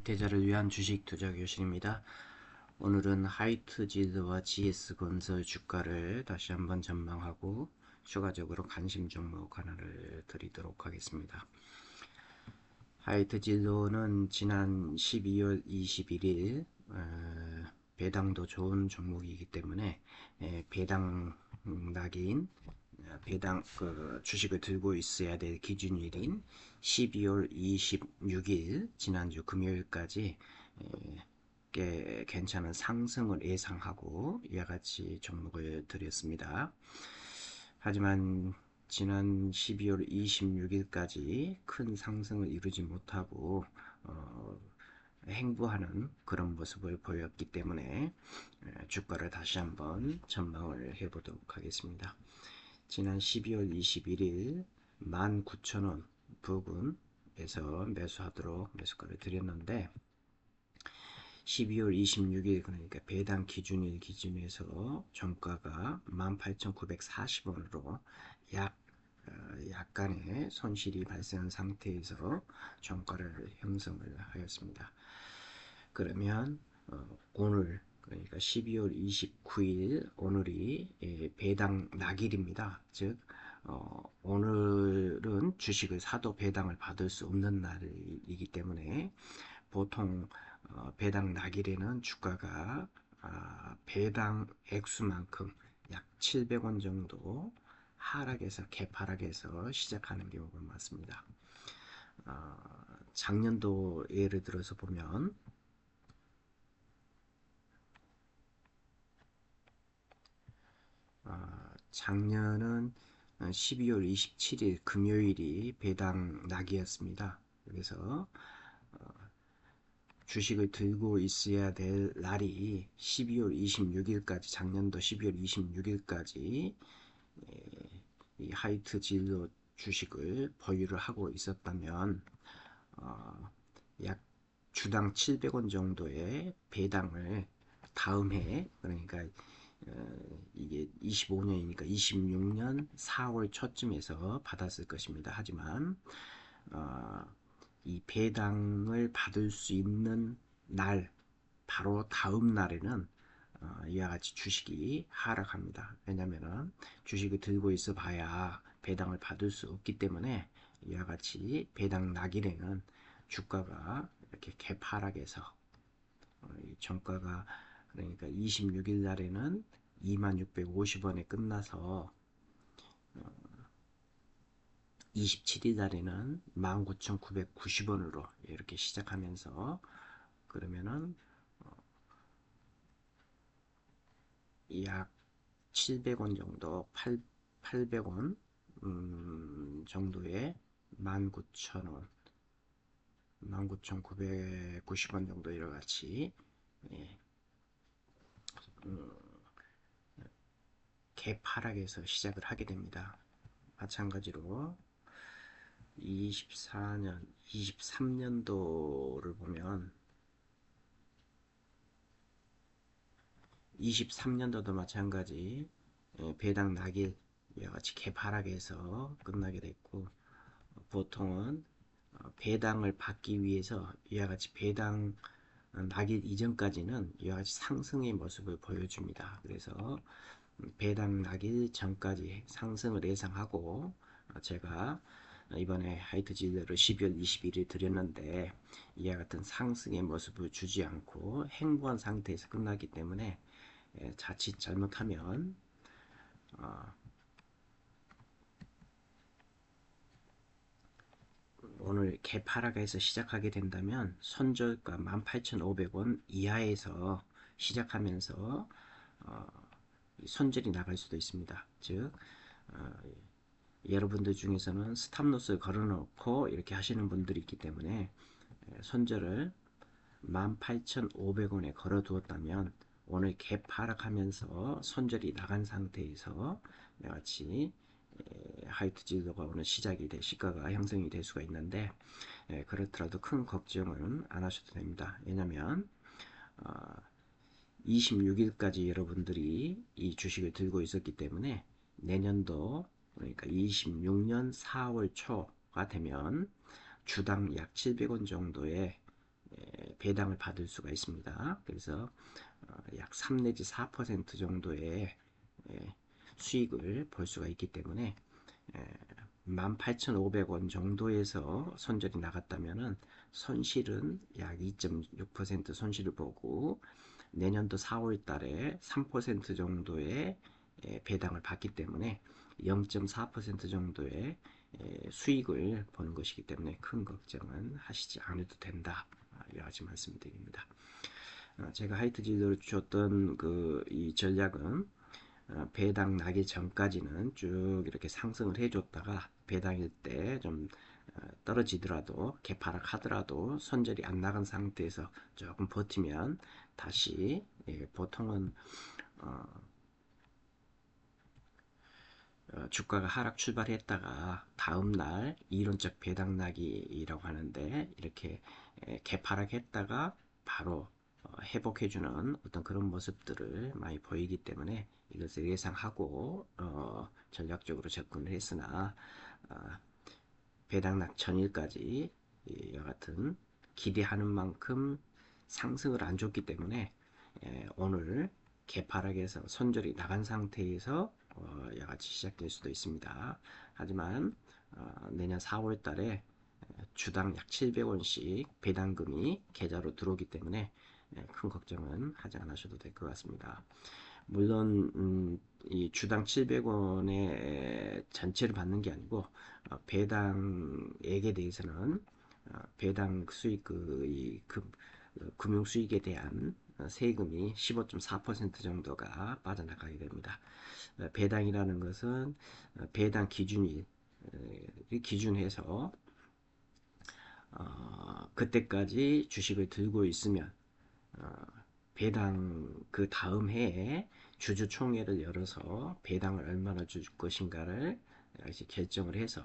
대자를 위한 주식 투자 교실입니다. 오늘은 하이트질드와 GS건설 주가를 다시 한번 전망하고 추가적으로 관심 종목 하나를 드리도록 하겠습니다. 하이트질드는 지난 12월 21일 배당도 좋은 종목이기 때문에 배당 낙인 배당 주식을 들고 있어야 될 기준일인 12월 26일 지난주 금요일까지 꽤 괜찮은 상승을 예상하고 이와 같이 종목을 드렸습니다. 하지만 지난 12월 26일까지 큰 상승을 이루지 못하고 행보하는 그런 모습을 보였기 때문에 주가를 다시 한번 전망을 해보도록 하겠습니다. 지난 12월 21일 19,000원 부근에서 매수하도록 매수가를 드렸는데 12월 26일 그러니까 배당 기준일 기준에서 종가가 18,940원으로 약간의 손실이 발생한 상태에서 종가를 형성을 하였습니다. 그러면 오늘 그러니까 12월 29일 오늘이 배당 낙일입니다. 즉 오늘은 주식을 사도 배당을 받을 수 없는 날이기 때문에 보통 배당 낙일에는 주가가 배당 액수만큼 약 700원 정도 하락해서 개파락해서 시작하는 경우가 많습니다. 작년도 예를 들어서 보면 작년은 12월 27일 금요일이 배당 낙이었습니다. 그래서 주식을 들고 있어야 될 날이 12월 26일까지 작년도 12월 26일까지 이 하이트 진로 주식을 보유를 하고 있었다면 약 주당 700원 정도의 배당을 다음 해 그러니까 이게 25년이니까 26년 4월 초쯤에서 받았을 것입니다. 하지만 이 배당을 받을 수 있는 날 바로 다음 날에는 이와 같이 주식이 하락합니다. 왜냐하면 주식을 들고 있어 봐야 배당을 받을 수 없기 때문에 이와 같이 배당 낙일에는 주가가 이렇게 개파락해서 종가가 그러니까 26일 날에는 2650원에 끝나서 27일 날에는 19,990원으로 이렇게 시작하면서 그러면은 약 700원 정도 800원 정도의 19,000원 19,990원 정도 이러같이 개파락에서 시작을 하게 됩니다. 마찬가지로 24년, 23년도를 보면 23년도도 마찬가지 배당 낙일 이와 같이 개파락에서 끝나게 됐고 보통은 배당을 받기 위해서 이와 같이 배당 낙일 이전까지는 이와 같이 상승의 모습을 보여줍니다. 그래서 배당 낙일 전까지 상승을 예상하고 제가 이번에 하이트 진로를 12월 21일 드렸는데 이와 같은 상승의 모습을 주지 않고 행보한 상태에서 끝나기 때문에 자칫 잘못하면 오늘 개파락에서 시작하게 된다면 손절가 18,500원 이하에서 시작하면서 손절이 나갈 수도 있습니다. 즉 여러분들 중에서는 스탑로스를 걸어놓고 이렇게 하시는 분들이 있기 때문에 손절을 18,500원에 걸어 두었다면 오늘 갭 하락하면서 손절이 나간 상태에서 같이 하이트 진로가 오늘 시작이 돼 시가가 형성이 될 수가 있는데 그렇더라도 큰 걱정은 안 하셔도 됩니다. 왜냐하면 26일까지 여러분들이 이 주식을 들고 있었기 때문에 내년도 그러니까 26년 4월 초가 되면 주당 약 700원 정도의 배당을 받을 수가 있습니다. 그래서 약 3 내지 4% 정도의 수익을 볼 수가 있기 때문에 18,500원 정도에서 손절이 나갔다면은 손실은 약 2.6% 손실을 보고 내년도 4월 달에 3% 정도의 배당을 받기 때문에 0.4% 정도의 수익을 보는 것이기 때문에 큰 걱정은 하시지 않아도 된다. 여러 가지 말씀드립니다. 제가 하이트 진로를 주었던 이 전략은 배당 나기 전까지는 쭉 이렇게 상승을 해줬다가 배당일 때 좀 떨어지더라도 개파락 하더라도 손절이 안 나간 상태에서 조금 버티면 다시 보통은 어, 주가가 하락 출발했다가 다음날 이론적 배당 나기라고 하는데 이렇게 개파락했다가 바로 회복해주는 어떤 그런 모습들을 많이 보이기 때문에 이것을 예상하고 전략적으로 접근을 했으나 어, 배당락 전일까지 이와 같은 기대하는 만큼 상승을 안 줬기 때문에 오늘 개파락에서 손절이 나간 상태에서 야같이 시작될 수도 있습니다. 하지만 내년 4월 달에 주당 약 700원씩 배당금이 계좌로 들어오기 때문에 큰 걱정은 하지 않으셔도 될 것 같습니다. 물론 이 주당 700원의 전체를 받는 게 아니고 배당액에 대해서는 배당 수익 금융 수익에 대한 세금이 15.4% 정도가 빠져나가게 됩니다. 배당이라는 것은 배당 기준일 기준해서 그때까지 주식을 들고 있으면 배당 그 다음 해에 주주총회를 열어서 배당을 얼마나 줄 것인가를 결정을 해서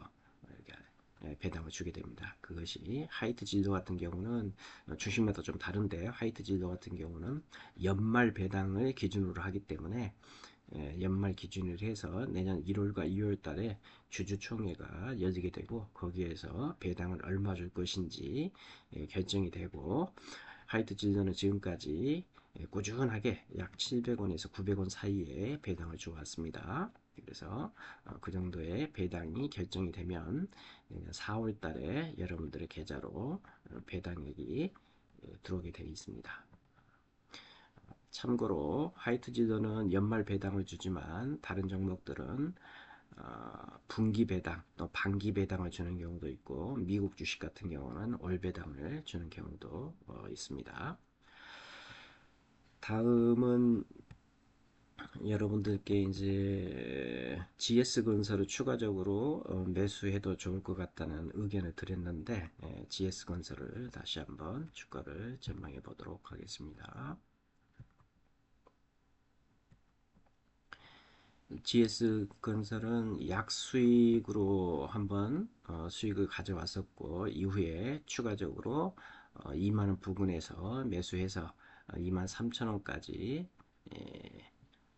배당을 주게 됩니다. 그것이 하이트 진로 같은 경우는 주식마다 좀 다른데 하이트 진로 같은 경우는 연말 배당을 기준으로 하기 때문에 연말 기준으로 해서 내년 1월과 2월 달에 주주총회가 열리게 되고 거기에서 배당을 얼마 줄 것인지 결정이 되고 하이트 진로는 지금까지 꾸준하게 약 700원에서 900원 사이에 배당을 주어왔습니다. 그래서 그 정도의 배당이 결정이 되면 4월 달에 여러분들의 계좌로 배당액이 들어오게 되어 있습니다. 참고로 하이트 진로는 연말 배당을 주지만 다른 종목들은 분기 배당 또 반기 배당을 주는 경우도 있고 미국 주식 같은 경우는 월 배당을 주는 경우도 있습니다. 다음은 여러분들께 이제 GS건설을 추가적으로 매수해도 좋을 것 같다는 의견을 드렸는데 GS건설을 다시 한번 주가를 전망해 보도록 하겠습니다. GS건설은 약수익으로 한번 수익을 가져왔었고 이후에 추가적으로 2만원 부근에서 매수해서 23,000원까지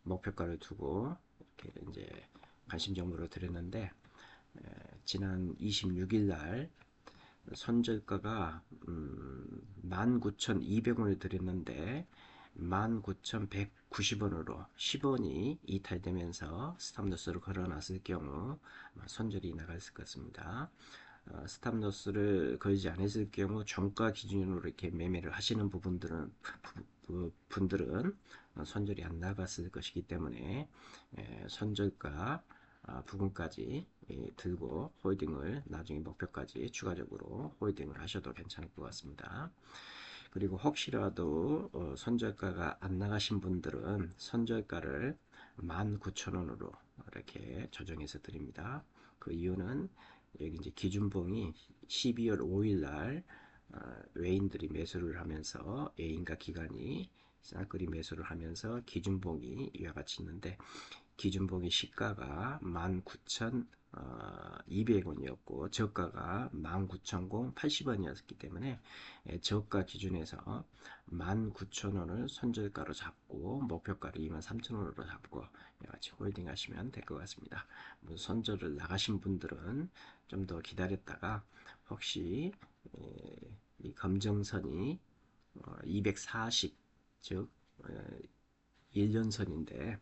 목표가를 두고 이렇게 이제 관심 정보를 드렸는데 지난 26일 날 선절가가 19,200원을 드렸는데 19,190원으로 10원이 이탈되면서 스탑로스를 걸어놨을 경우 손절이 나갈 것 같습니다. 스탑로스를 걸지 않았을 경우 종가 기준으로 이렇게 매매를 하시는 분들은 손절이 안 나갔을 것이기 때문에 손절가 부분까지 들고 홀딩을 나중에 목표까지 추가적으로 홀딩을 하셔도 괜찮을 것 같습니다. 그리고 혹시라도 손절가가 안 나가신 분들은 손절가를 19,000원으로 이렇게 조정해서 드립니다. 그 이유는 여기 이제 기준봉이 12월 5일 날 외인들이 매수를 하면서 A인가 기관이 쌍끌이 매수를 하면서 기준봉이 이와 같이 있는데 기준봉의 시가가 19,200원이었고 저가가 19,080원이었기 때문에 저가 기준에서 19,000원을 손절가로 잡고 목표가를 23,000원으로 잡고 같이 홀딩 하시면 될 것 같습니다. 손절을 나가신 분들은 좀 더 기다렸다가 혹시 이 검정선이 240, 즉 1년선인데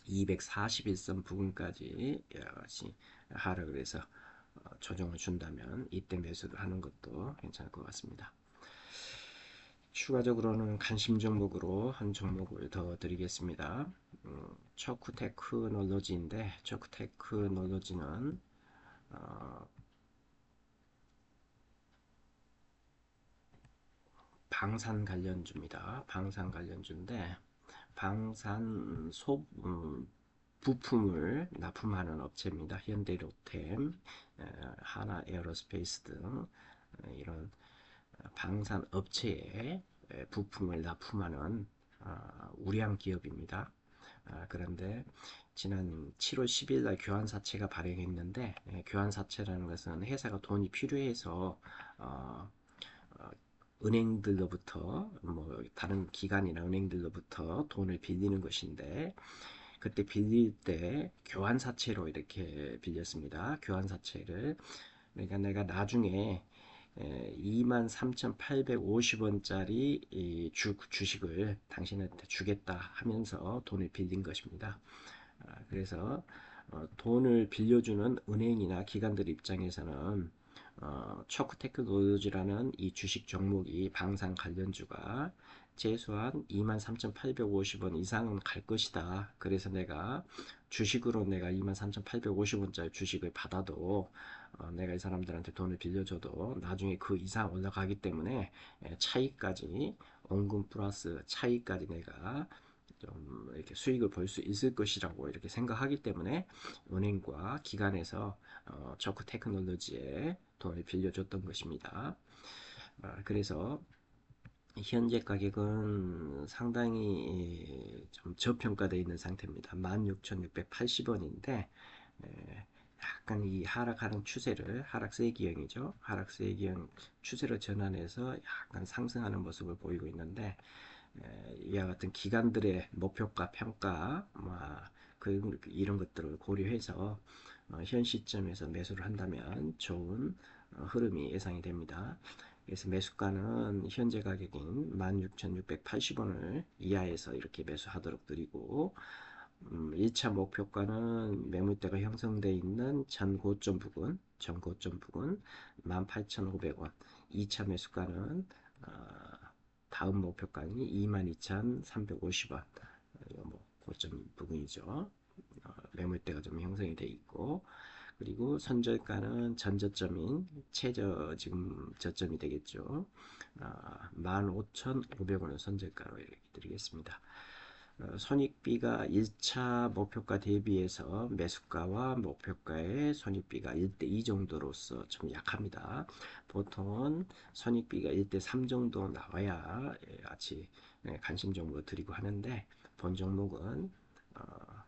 241선 부근까지 여러 가지 하락을 해서 조정을 준다면 이때 매수를 하는 것도 괜찮을 것 같습니다. 추가적으로는 관심 종목으로 한 종목을 더 드리겠습니다. 척후 테크놀로지인데 척후 테크놀로지는 방산 관련주입니다. 방산 관련주인데 방산 부품을 납품하는 업체입니다. 현대로템, 하나 에어로스페이스 등 이런 방산 업체에 부품을 납품하는 우량 기업입니다. 그런데 지난 7월 10일 날 교환사채가 발행했는데 교환사채라는 것은 회사가 돈이 필요해서 어, 어, 은행들로부터 뭐 다른 기관이나 은행들로부터 돈을 빌리는 것인데 그때 빌릴 때 교환사채로 이렇게 빌렸습니다. 교환사채를 그러니까 내가 나중에 23,850원짜리 주식을 당신한테 주겠다 하면서 돈을 빌린 것입니다. 그래서 돈을 빌려주는 은행이나 기관들 입장에서는 척후 테크놀로지라는 이 주식 종목이 방산 관련주가 최소한 23,850원 이상은 갈 것이다. 그래서 주식으로 내가 23,850원짜리 주식을 받아도 내가 이 사람들한테 돈을 빌려줘도 나중에 그 이상 올라가기 때문에 차이까지 원금 플러스 차이까지 내가 좀 이렇게 수익을 벌 수 있을 것이라고 이렇게 생각하기 때문에 은행과 기관에서 저크 테크놀로지에 돈을 빌려줬던 것입니다. 그래서 현재 가격은 상당히 좀 저평가되어 있는 상태입니다. 16,680원인데 약간 이 하락하는 추세를 하락세 기형이죠. 하락세 기형 추세를 전환해서 약간 상승하는 모습을 보이고 있는데 이와 같은 기관들의 목표가 평가 이런 것들을 고려해서 현 시점에서 매수를 한다면 좋은 흐름이 예상이 됩니다. 그래서 매수가는 현재 가격인 16,680원을 이하에서 이렇게 매수하도록 드리고 1차 목표가는 매물대가 형성되어 있는 전고점 부근 18,500원 2차 매수가는 다음 목표가는 22,350원 뭐 고점 부근이죠. 매물대가 좀 형성이 되어 있고 그리고 선저가는 전저점인 지금 저점이 되겠죠. 15,500원을 선저가로 이렇게 드리겠습니다. 손익비가 1차 목표가 대비해서 매수가와 목표가의 손익비가 1대2 정도로서 좀 약합니다. 보통은 손익비가 1대3 정도 나와야 같이 관심 정보 드리고 하는데 본 종목은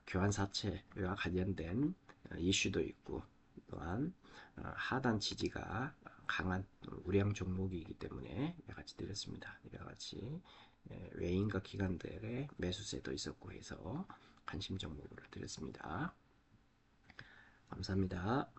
교환사채와 관련된 이슈도 있고 또한 하단 지지가 강한 우량 종목이기 때문에 같이 드렸습니다. 이와 같이 외인과 기관들의 매수세도 있었고 해서 관심 종목으로 드렸습니다. 감사합니다.